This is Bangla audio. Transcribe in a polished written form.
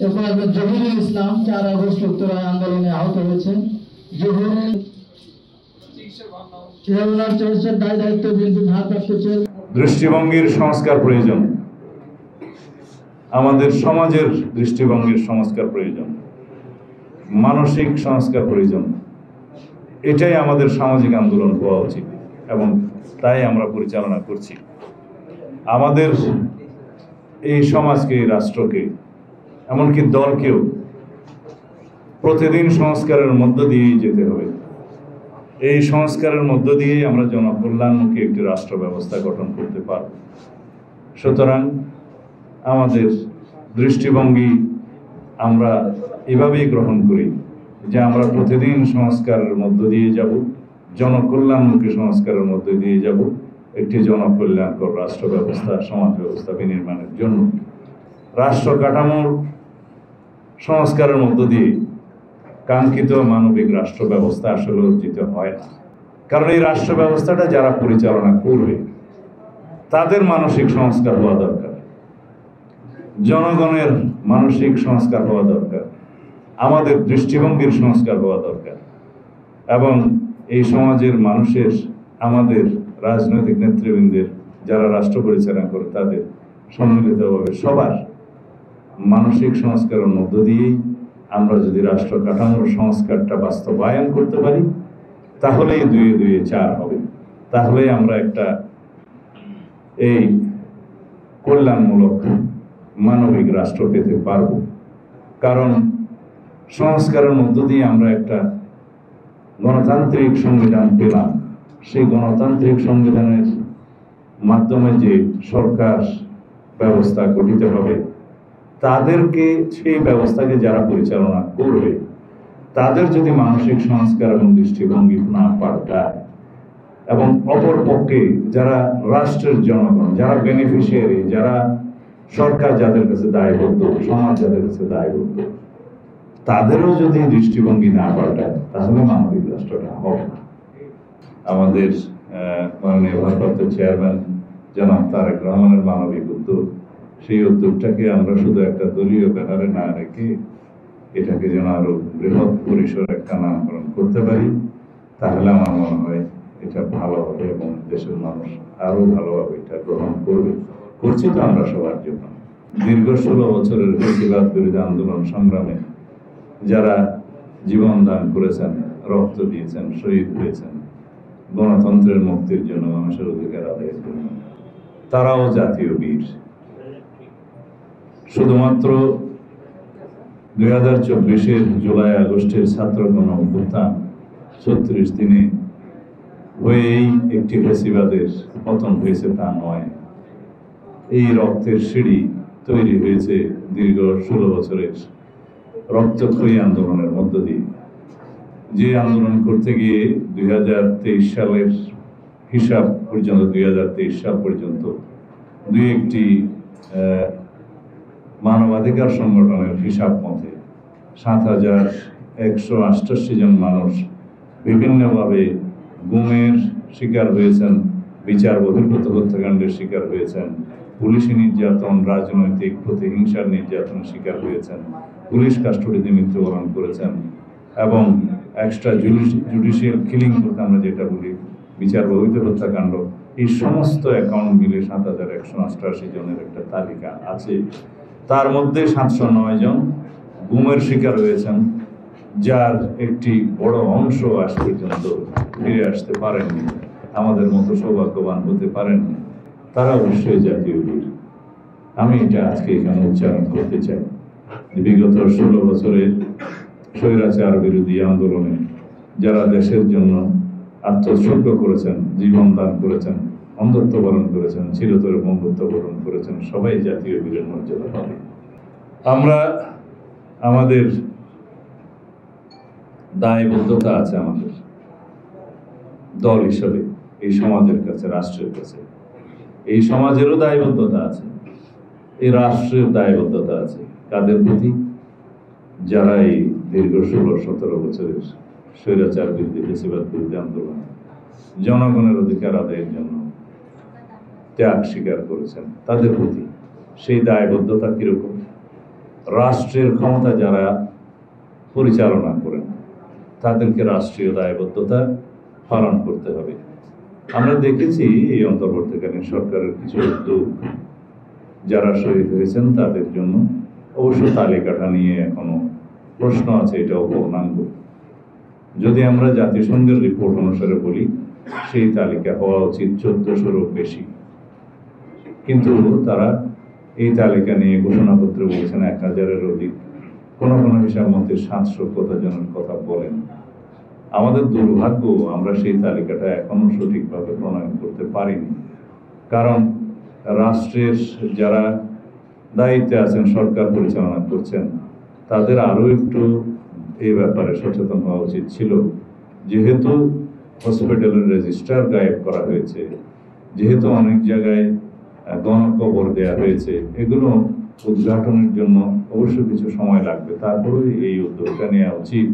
এরপর জহিরুল ইসলাম 4 আগস্ট উত্তরায় আন্দোলনে আহত হয়েছেন। জহিরুল চিকিৎসার দায় দায়িত্ব বিএনপির ভারপ্রাপ্ত চেয়ারম্যান। দৃষ্টিভঙ্গির সংস্কার প্রয়োজন, আমাদের সমাজের দৃষ্টিভঙ্গির সংস্কার প্রয়োজন, মানসিক সংস্কার প্রয়োজন। এটাই আমাদের সামাজিক আন্দোলন হওয়া উচিত এবং তাই আমরা পরিচালনা করছি। আমাদের এই সমাজকে, রাষ্ট্রকে, এমনকি দলকেও প্রতিদিন সংস্কারের মধ্য দিয়েই যেতে হবে। এই সংস্কারের মধ্য দিয়েই আমরা জনকল্যাণমুখী একটি রাষ্ট্র ব্যবস্থা গঠন করতে পারব। সুতরাং আমাদের দৃষ্টিভঙ্গি আমরা এভাবেই গ্রহণ করি যে আমরা প্রতিদিন সংস্কারের মধ্য দিয়ে যাব, জনকল্যাণমুখী সংস্কারের মধ্য দিয়ে যাব একটি জনকল্যাণকর রাষ্ট্র ব্যবস্থা, সমাজ ব্যবস্থা বিনির্মাণের জন্য। রাষ্ট্র কাঠামোর সংস্কারের মধ্য দিয়ে কাঙ্ক্ষিত মানবিক রাষ্ট্র ব্যবস্থা আসলে অর্জিত হয় না। কারণ এই রাষ্ট্র ব্যবস্থাটা যারা পরিচালনা করবে তাদের মানসিক সংস্কার হওয়া দরকার, জনগণের মানসিক সংস্কার হওয়া দরকার, আমাদের দৃষ্টিভঙ্গির সংস্কার হওয়া দরকার এবং এই সমাজের মানুষের, আমাদের রাজনৈতিক নেতৃবৃন্দের, যারা রাষ্ট্র পরিচালনা করে তাদের সম্মিলিতভাবে সবার মানসিক সংস্কারের মধ্য দিয়েই আমরা যদি রাষ্ট্র কাঠামোর সংস্কারটা বাস্তবায়ন করতে পারি তাহলেই 2 2 4 হবে। তাহলেই আমরা একটা এই কল্যাণমূলক মানবিক রাষ্ট্র পেতে পারব। কারণ সংস্কারের মধ্য দিয়ে আমরা একটা গণতান্ত্রিক সংবিধান পেলাম। সেই গণতান্ত্রিক সংবিধানের মাধ্যমে যে সরকার ব্যবস্থা গঠিত হবে, তাদেরকে, সেই ব্যবস্থাকে যারা পরিচালনা করবে তাদের যদি মানসিক সংস্কার এবং দৃষ্টিভঙ্গি না পাল্টায় এবং অপর পক্ষে যারা রাষ্ট্রের জনগণ, যারা বেনিফিশিয়ারি, যারা সরকার যাদের কাছে দায়বদ্ধ, সমাজ যাদের কাছে দায়বদ্ধ, তাদেরও যদি দৃষ্টিভঙ্গি না পাল্টায় তাহলে মানবিক রাষ্ট্রটা হবে না। আমাদের মাননীয় ভারপ্রাপ্ত চেয়ারম্যান জনাব তারেক রহমানের মানবিক উদ্যোগ, সেই উদ্যোগটাকে আমরা শুধু একটা দলীয় ব্যানারে না রেখে এটাকে যেন আরো বৃহৎ পরিসরে একটা নামকরণ করতে পারি, তাহলে আমার মনে হয় এটা ভালো হবে এবং দেশের মানুষ আরো ভালোভাবে এটা গ্রহণ করবে। করছি তো আমরা সবার জন্য। দীর্ঘ 16 বছরের ফ্যাসিবাদ বিরোধী আন্দোলন সংগ্রামে যারা জীবন দান করেছেন, রক্ত দিয়েছেন, শহীদ হয়েছেন গণতন্ত্রের মুক্তির জন্য, মানুষের অধিকার আদায়ের জন্য, তারাও জাতীয় বীর। শুধুমাত্র 2024-এর জুলাই আগস্টের ছাত্র গণ অভ্যুত্থান 36 দিনে হয়েই একটি ফ্যাসিবাদের পতন হয়েছে তা নয়। এই রক্তের সিঁড়ি তৈরি হয়েছে দীর্ঘ 16 বছরের রক্তক্ষয়ী আন্দোলনের মধ্য দিয়ে। যে আন্দোলন করতে গিয়ে 2023 সালের হিসাব পর্যন্ত, 2023 সাল পর্যন্ত 2-1টি মানবাধিকার সংগঠনের হিসাব মতে 7,188 জন মানুষ বিভিন্নভাবে গুমের শিকার হয়েছেন, বিচার বহির্ভূত হত্যাকাণ্ডের শিকার হয়েছেন, পুলিশি নির্যাতন, রাজনৈতিক প্রতিহিংসার নির্যাতনের শিকার হয়েছেন, পুলিশ কাস্টডিতে মৃত্যুবরণ করেছেন এবং এক্সট্রা জুডিশিয়াল কিলিং বলতে আমরা যেটা বলি, বিচার বহির্ভূত হত্যাকাণ্ড, এই সমস্ত অ্যাকাউন্ট মিলে 7,188 জনের একটা তালিকা আছে। তার মধ্যে 709 জন গুমের শিকার হয়েছেন, যার একটি বড় অংশ আজ পর্যন্ত ফিরে আসতে পারেননি, আমাদের মতো সৌভাগ্যবান হতে পারেননি। তারা অবশ্যই জাতীয় বীর। আমি এটা আজকে এখানে উচ্চারণ করতে চাই। বিগত 16 বছরের স্বৈরাচার বিরোধী আন্দোলনে যারা দেশের জন্য আত্মোৎসর্গ করেছেন, জীবন দান করেছেন, অন্ধত্ব বরণ করেছেন, চিরতরে বঙ্গত্ব বরণ করেছেন, সবাই জাতীয় বীরের মর্যাদা পাবে। আমরা আমাদের দায়বদ্ধতা আছে, আমাদের দল হিসাবে এই সমাজের কাছে, রাষ্ট্রের কাছে। এই সমাজেরও দায়বদ্ধতা আছে, এই রাষ্ট্রের দায়বদ্ধতা আছে। কাদের প্রতি? যারা এই দীর্ঘ 16-17 বছরের স্বৈরাচার বিরোধী, ফ্যাসিবাদ বিরোধী আন্দোলন, জনগণের অধিকার আদায়ের জন্য ত্যাগ স্বীকার করেছেন, তাদের প্রতি সেই দায়বদ্ধতা কিরকম? রাষ্ট্রের ক্ষমতা যারা পরিচালনা করেন তাদেরকে রাষ্ট্রীয় দায়বদ্ধতা পালন করতে হবে। আমরা দেখেছি এই অন্তর্বর্তীকালীন সরকারের কিছু উদ্যোগ, যারা শহীদ হয়েছেন তাদের জন্য অবশ্য তালিকাটা নিয়ে এখনো প্রশ্ন আছে, এটাও পূর্ণাঙ্গ। যদি আমরা জাতিসংঘের রিপোর্ট অনুসারে বলি, সেই তালিকা হওয়া উচিত 1400-এরও বেশি, কিন্তু তারা এই তালিকা নিয়ে ঘোষণাপত্রে বলছেন 1000-এর অধিক, কোনো কোনো হিসাব মধ্যে 700 কতজনের কথা বলেন। আমাদের দুর্ভাগ্য, আমরা সেই তালিকাটা এখনো সঠিকভাবে প্রণয়ন করতে পারিনি, কারণ রাষ্ট্রের যারা দায়িত্বে আছেন, সরকার পরিচালনা করছেন, তাদের আরো একটু এই ব্যাপারে সচেতন হওয়া উচিত ছিল। যেহেতু হসপিটালের রেজিস্টার গায়েব করা হয়েছে, যেহেতু অনেক জায়গায় গণকবর দেওয়া হয়েছে, এগুলো উদ্ঘাটনের জন্য অবশ্য কিছু সময় লাগবে, তারপরে এই উদ্যোগটা নেওয়া উচিত